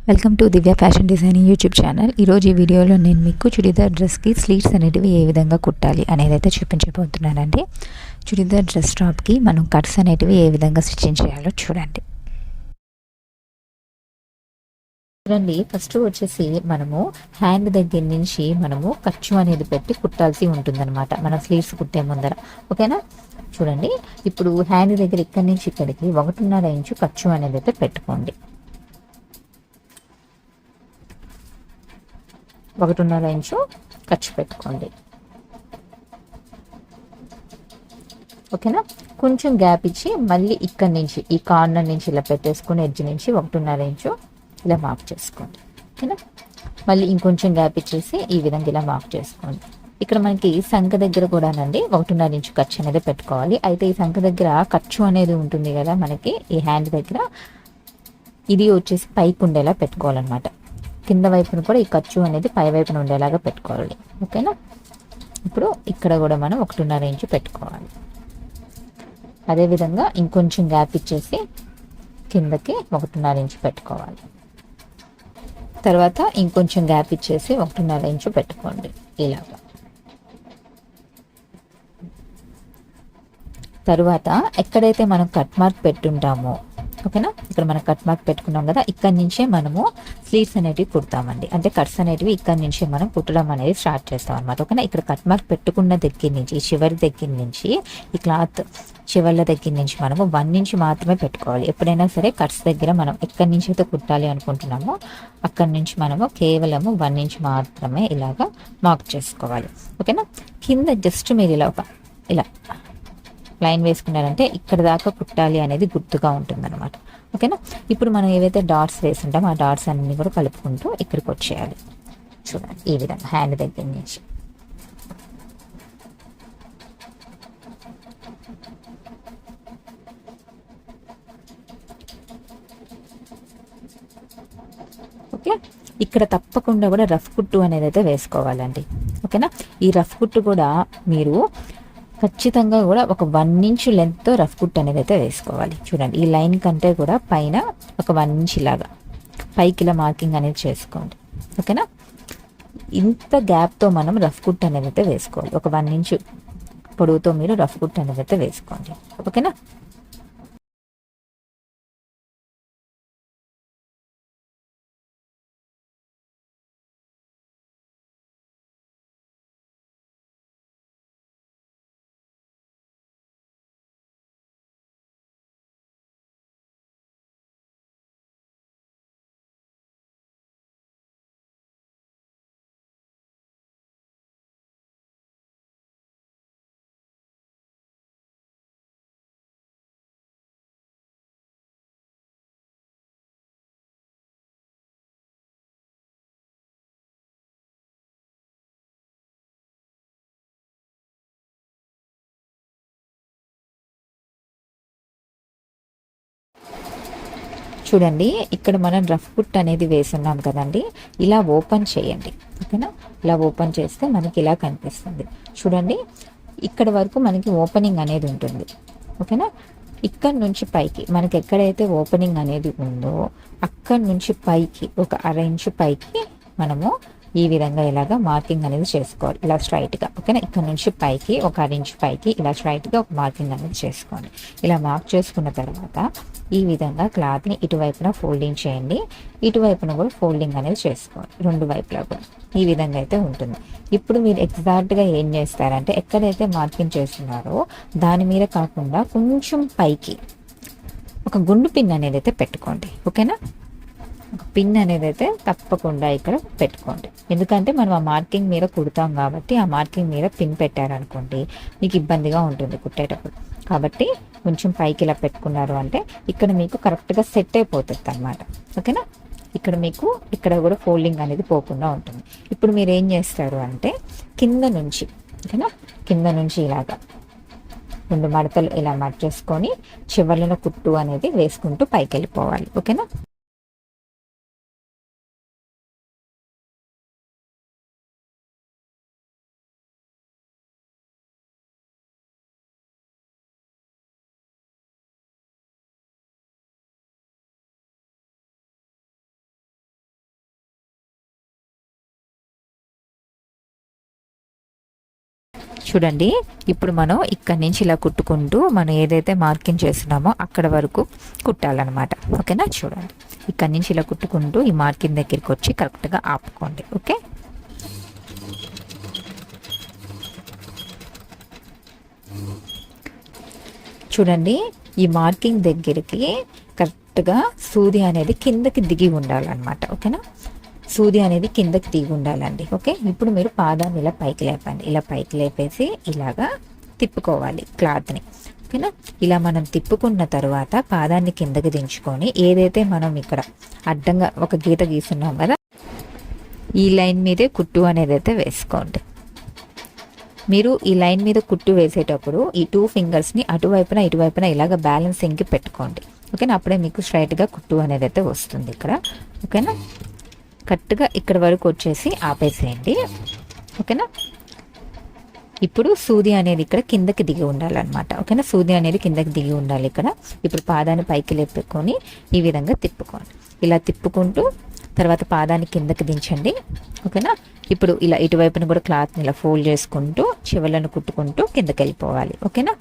Welcome to Divya fashion designing YouTube channel. ఈరోజు ఈ వీడియోలో నేను మీకు చుడిదార్ డ్రెస్కి స్లీవ్స్ అనేటివి ఏ విధంగా కుట్టాలి అనేది అయితే చూపించబోతున్నానండి. చుడిదార్ డ్రెస్ టాప్కి మనం కట్స్ అనేటివి ఏ విధంగా స్టిచ్చింగ్ చేయాలో చూడండి. చూడండి, ఫస్ట్ వచ్చేసి మనము హ్యాండ్ దగ్గర నుంచి మనము ఖర్చు అనేది పెట్టి కుట్టాల్సి ఉంటుందన్నమాట, మన స్లీవ్స్ కుట్టే ముందర. ఓకేనా? చూడండి, ఇప్పుడు హ్యాండ్ దగ్గర ఇక్కడి నుంచి ఇక్కడికి 1.5 ఇంచు ఖర్చు అనేది అయితే పెట్టుకోండి. 1.5 ఇంచు ఖర్చు పెట్టుకోండి. ఓకేనా? కొంచెం గ్యాప్ ఇచ్చి మళ్ళీ ఇక్కడి నుంచి ఈ కార్నర్ నుంచి ఇలా పెట్టేసుకుని ఎడ్జ్ నుంచి 1.5 ఇంచు ఇలా మార్క్ చేసుకోండి. ఓకేనా? మళ్ళీ ఇంకొంచెం గ్యాప్ ఇచ్చేసి ఈ విధంగా ఇలా మార్క్ చేసుకోండి. ఇక్కడ మనకి సంఖ దగ్గర కూడానండి 1.5 ఇంచు ఖర్చు అనేది పెట్టుకోవాలి. అయితే ఈ సంఖ దగ్గర ఖర్చు అనేది ఉంటుంది కదా మనకి, ఈ హ్యాండ్ దగ్గర ఇది వచ్చేసి పైకి ఉండేలా పెట్టుకోవాలన్నమాట. కింద వైపున కూడా ఈ ఖర్చు అనేది పై వైపున ఉండేలాగా పెట్టుకోవాలి. ఓకేనా? ఇప్పుడు ఇక్కడ కూడా మనం 1.5 ఇంచు పెట్టుకోవాలి. అదేవిధంగా ఇంకొంచెం గ్యాప్ ఇచ్చేసి కిందకి 1.5 ఇంచు పెట్టుకోవాలి. తర్వాత ఇంకొంచెం గ్యాప్ ఇచ్చేసి 1.5 ఇంచు పెట్టుకోండి ఇలాగా. తరువాత ఎక్కడైతే మనం కట్ మార్క్ పెట్టుంటామో, ఓకేనా, ఇక్కడ మనం కట్ మార్క్ పెట్టుకున్నాం కదా, ఇక్కడి నుంచే మనము స్లీవ్స్ అనేటివి కుడతామండి. అంటే కట్స్ అనేటివి ఇక్కడి నుంచే మనం కుట్టడం అనేది స్టార్ట్ చేస్తాం అనమాట. ఓకేనా? ఇక్కడ కట్ మార్క్ పెట్టుకున్న దగ్గర నుంచి ఈ చివరి దగ్గర నుంచి ఈ క్లాత్ చివర్ల దగ్గర నుంచి మనము 1 ఇంచ్ మాత్రమే పెట్టుకోవాలి. ఎప్పుడైనా సరే కట్స్ దగ్గర మనం ఎక్కడి నుంచి అయితే కుట్టాలి అనుకుంటున్నామో అక్కడి నుంచి మనము కేవలము 1 ఇంచ్ మాత్రమే ఇలాగా మార్క్ చేసుకోవాలి. ఓకేనా? కింద జస్ట్ మీరు ఇలా లైన్ వేసుకున్నారంటే ఇక్కడ దాకా కుట్టాలి అనేది గుర్తుగా ఉంటుందన్నమాట. ఓకేనా? ఇప్పుడు మనం ఏవైతే డాట్స్ వేసుంటామో ఆ డాట్స్ అన్ని కూడా కలుపుకుంటూ ఇక్కడికి వచ్చేయాలి. చూడండి, ఈ విధంగా హ్యాండ్ దగ్గర నుంచి. ఓకే, ఇక్కడ తప్పకుండా కూడా రఫ్ కుట్టు అనేది అయితే వేసుకోవాలండి. ఓకేనా? ఈ రఫ్ కుట్టు కూడా మీరు ఖచ్చితంగా కూడా ఒక 1 ఇంచు లెంత్తో రఫ్ కుట్ అనేది అయితే వేసుకోవాలి. చూడండి, ఈ లైన్ కంటే కూడా పైన ఒక 1 ఇంచ్ ఇలాగా పైకి ఇలా మార్కింగ్ అనేది చేసుకోండి. ఓకేనా? ఇంత గ్యాప్తో మనం రఫ్ కుట్ అనేది అయితే వేసుకోవాలి. ఒక 1 ఇంచు పొడవుతో మీరు రఫ్ కుట్ అనేది అయితే వేసుకోండి. ఓకేనా? చూడండి, ఇక్కడ మనం రఫ్ కుట్ అనేది వేసున్నాం కదండి, ఇలా ఓపెన్ చేయండి. ఓకేనా? ఇలా ఓపెన్ చేస్తే మనకి ఇలా కనిపిస్తుంది. చూడండి, ఇక్కడ వరకు మనకి ఓపెనింగ్ అనేది ఉంటుంది. ఓకేనా? ఇక్కడ నుంచి పైకి మనకి ఎక్కడైతే ఓపెనింగ్ అనేది ఉందో అక్కడ నుంచి పైకి ఒక 1/2 ఇంచు పైకి మనము ఈ విధంగా ఇలాగా మార్కింగ్ అనేది చేసుకోవాలి, ఇలా స్ట్రైట్గా. ఓకేనా? ఇక్కడ నుంచి పైకి ఒక 1/2 ఇంచు పైకి ఇలా స్ట్రైట్గా ఒక మార్కింగ్ అనేది చేసుకోండి. ఇలా మార్క్ చేసుకున్న తర్వాత ఈ విధంగా క్లాత్ని ఇటువైపున ఫోల్డింగ్ చేయండి, ఇటువైపున కూడా ఫోల్డింగ్ అనేది చేసుకోండి, 2 వైపులా కూడా ఈ విధంగా అయితే ఉంటుంది. ఇప్పుడు మీరు ఎగ్జాక్ట్గా ఏం చేస్తారంటే ఎక్కడైతే మార్కింగ్ చేస్తున్నారో దాని మీద కాకుండా కొంచెం పైకి ఒక గుండు పిన్ అనేది అయితే పెట్టుకోండి. ఓకేనా? ఒక పిన్ అనేది అయితే తప్పకుండా ఇక్కడ పెట్టుకోండి. ఎందుకంటే మనం ఆ మార్కింగ్ మీద కుడతాం కాబట్టి ఆ మార్కింగ్ మీద పిన్ పెట్టారనుకోండి మీకు ఇబ్బందిగా ఉంటుంది కుట్టేటప్పుడు. కాబట్టి కొంచెం పైకి ఇలా పెట్టుకున్నారు అంటే ఇక్కడ మీకు కరెక్ట్గా సెట్ అయిపోతుంది అన్నమాట. ఓకేనా? ఇక్కడ మీకు ఇక్కడ కూడా ఫోల్డింగ్ అనేది పోకుండా ఉంటుంది. ఇప్పుడు మీరు ఏం చేస్తారు అంటే కింద నుంచి, ఓకేనా, కింద నుంచి ఇలాగా 2 మడతలు ఇలా మర్చేసుకొని చివర్లను కుట్టు అనేది వేసుకుంటూ పైకి వెళ్ళిపోవాలి. ఓకేనా? చూడండి, ఇప్పుడు మనం ఇక్కడ నుంచి ఇలా కుట్టుకుంటూ మనం ఏదైతే మార్కింగ్ చేస్తున్నామో అక్కడ వరకు కుట్టాలన్నమాట. ఓకేనా? చూడండి, ఇక్కడ నుంచి ఇలా కుట్టుకుంటూ ఈ మార్కింగ్ దగ్గరికి వచ్చి కరెక్ట్గా ఆపుకోండి. ఓకే, చూడండి, ఈ మార్కింగ్ దగ్గరికి కరెక్ట్గా సూది అనేది కిందకి దిగి ఉండాలన్నమాట. ఓకేనా? సూది అనేది కిందకి దిగి ఉండాలండి. ఓకే, ఇప్పుడు మీరు పాదాన్ని ఇలా పైకి లేపండి. ఇలా పైకి లేపేసి ఇలాగా తిప్పుకోవాలి క్లాత్ని. ఓకేనా? ఇలా మనం తిప్పుకున్న తర్వాత పాదాన్ని కిందకి దించుకొని ఏదైతే మనం ఇక్కడ అడ్డంగా ఒక గీత గీస్తున్నాం కదా, ఈ లైన్ మీదే కుట్టు అనేది అయితే వేసుకోండి. మీరు ఈ లైన్ మీద కుట్టు వేసేటప్పుడు ఈ 2 ఫింగర్స్ని అటువైపున ఇటువైపున ఇలాగ బ్యాలెన్సింగ్కి పెట్టుకోండి. ఓకేనా? అప్పుడే మీకు స్ట్రైట్గా కుట్టు అనేది అయితే వస్తుంది ఇక్కడ. ఓకేనా? కరెక్ట్గా ఇక్కడ వరకు వచ్చేసి ఆపేసేయండి. ఓకేనా? ఇప్పుడు సూది అనేది ఇక్కడ కిందకి దిగి ఉండాలన్నమాట. ఓకేనా? సూది అనేది కిందకి దిగి ఉండాలి ఇక్కడ. ఇప్పుడు పాదాన్ని పైకి లేపుకొని ఈ విధంగా తిప్పుకోండి. ఇలా తిప్పుకుంటూ తర్వాత పాదాన్ని కిందకి దించండి. ఓకేనా? ఇప్పుడు ఇలా ఇటువైపున కూడా క్లాత్ని ఇలా ఫోల్డ్ చేసుకుంటూ చివరలను కుట్టుకుంటూ కిందకి వెళ్ళిపోవాలి. ఓకేనా?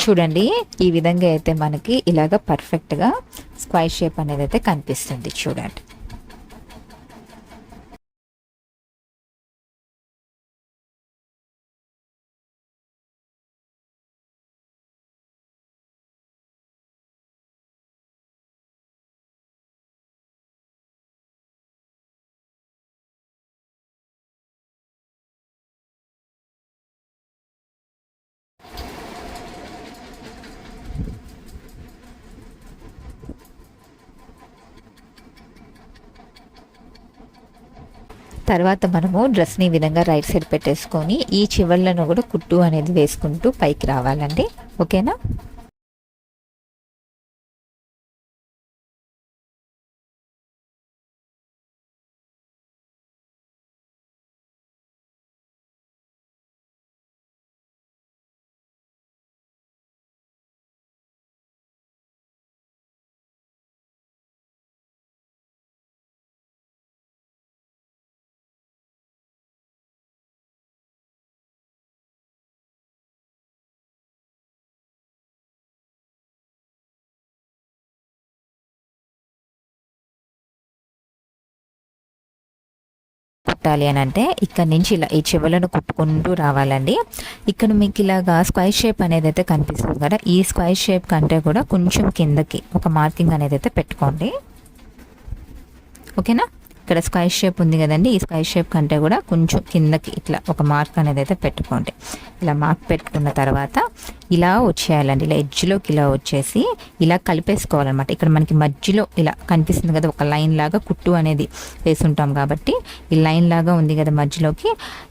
చూడండి, ఈ విధంగా అయితే మనకి ఇలాగ పర్ఫెక్ట్గా స్క్వైర్ షేప్ అనేది అయితే కనిపిస్తుంది. చూడండి, తర్వాత మనము డ్రెస్ని ఈ విధంగా రైట్ సైడ్ పెట్టేసుకొని ఈ చివర్లను కూడా కుట్టు అనేది వేసుకుంటూ పైకి రావాలండి. ఓకేనా? కుట్టాలి అని అంటే ఇక్కడ నుంచి ఇలా ఈ చెవులను కుట్టుకుంటూ రావాలండి. ఇక్కడ మీకు ఇలాగా స్క్వైర్ షేప్ అనేది అయితే కనిపిస్తుంది కదా, ఈ స్క్వైర్ షేప్ కంటే కూడా కొంచెం కిందకి ఒక మార్కింగ్ అనేది అయితే పెట్టుకోండి. ఓకేనా? ఇక్కడ స్క్వైర్ షేప్ ఉంది కదండి, ఈ స్క్వైర్ షేప్ కంటే కూడా కొంచెం కిందకి ఇట్లా ఒక మార్క్ అనేది అయితే పెట్టుకోండి. ఇలా మార్క్ పెట్టుకున్న తర్వాత ఇలా వచ్చేయాలండి. ఇలా ఎడ్జ్లోకి ఇలా వచ్చేసి ఇలా కలిపేసుకోవాలన్నమాట. ఇక్కడ మనకి మధ్యలో ఇలా కనిపిస్తుంది కదా, ఒక లైన్ లాగా కుట్టు అనేది వేసుంటాం కాబట్టి ఈ లైన్ లాగా ఉంది కదా మధ్యలోకి,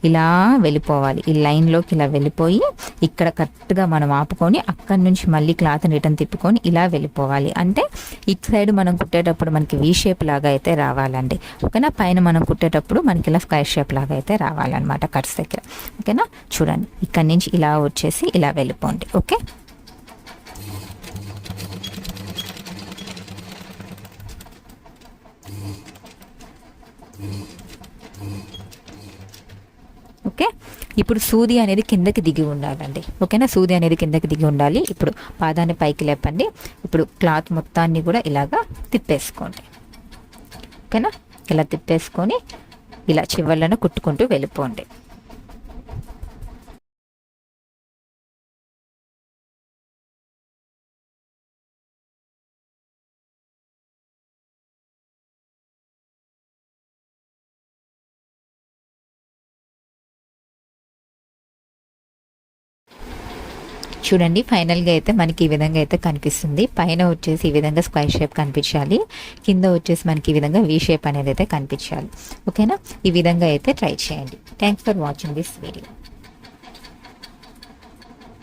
ఇలా వెళ్ళిపోవాలి. ఈ లైన్లోకి ఇలా వెళ్ళిపోయి ఇక్కడ కరెక్ట్గా మనం ఆపుకొని అక్కడి నుంచి మళ్ళీ క్లాత్ రిటర్న్ తిప్పుకొని ఇలా వెళ్ళిపోవాలి. అంటే ఇటు సైడ్ మనం కుట్టేటప్పుడు మనకి వీ షేప్ లాగా అయితే రావాలండి. ఓకేనా? పైన మనం కుట్టేటప్పుడు మనకి ఇలా స్క్వైర్ షేప్ లాగా అయితే రావాలన్నమాట కట్స్ దగ్గర. ఓకేనా? చూడండి, ఇక్కడ నుంచి ఇలా వచ్చేసి ఇలా వెళ్ళిపోండి. Okay, okay. ఇప్పుడు సూది అనేది కిందకి దిగి ఉండాలండి. ఓకేనా? సూది అనేది కిందకి దిగి ఉండాలి. ఇప్పుడు పాదాన్ని పైకి లేపండి. ఇప్పుడు క్లాత్ మొత్తాన్ని కూడా ఇలాగా తిప్పేసుకోండి. ఓకేనా? ఇలా తిప్పేసుకొని ఇలా చివర్లను కుట్టుకుంటూ వెళ్ళిపోండి. చూడండి ఫైనల్గా అయితే మనకి ఈ విధంగా అయితే కనిపిస్తుంది. పైన వచ్చేసి ఈ విధంగా స్క్వేర్ షేప్ కనిపించాలి, కింద వచ్చేసి మనకి ఈ విధంగా వీ షేప్ అనేది అయితే కనిపించాలి. ఓకేనా, ఈ విధంగా అయితే ట్రై చేయండి. Thanks for watching this video.